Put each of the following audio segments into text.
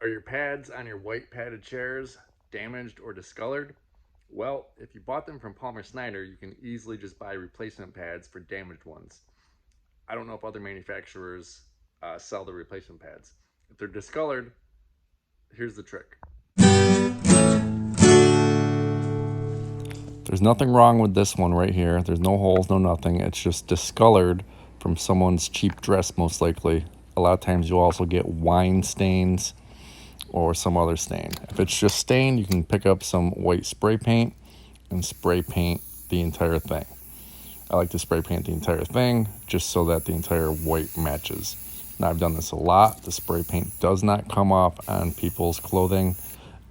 Are your pads on your white padded chairs damaged or discolored? Well, if you bought them from Palmer Snyder, you can easily just buy replacement pads for damaged ones. I don't know if other manufacturers sell the replacement pads. If they're discolored, here's the trick. There's nothing wrong with this one right here. There's no holes, no nothing. It's just discolored from someone's cheap dress, most likely. A lot of times you'll also get wine stains or some other stain. If it's just stained, you can pick up some white spray paint and spray paint the entire thing. I like to spray paint the entire thing just so that the entire white matches. Now, I've done this a lot. The spray paint does not come off on people's clothing.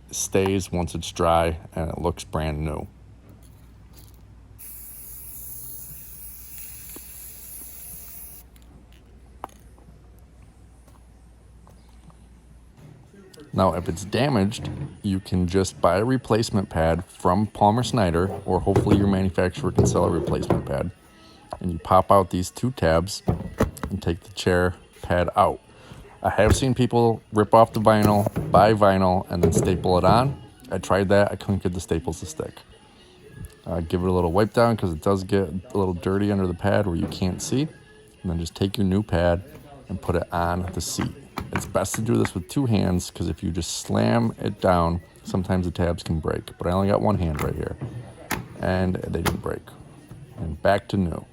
It stays once it's dry and it looks brand new. Now, if it's damaged, you can just buy a replacement pad from Palmer Snyder, or hopefully your manufacturer can sell a replacement pad. And you pop out these two tabs and take the chair pad out. I have seen people rip off the vinyl, buy vinyl, and then staple it on. I tried that. I couldn't get the staples to stick. Give it a little wipe down because it does get a little dirty under the pad where you can't see. And then just take your new pad and put it on the seat. It's best to do this with two hands because if you just slam it down, sometimes the tabs can break. But I only got one hand right here. And they didn't break. And back to new.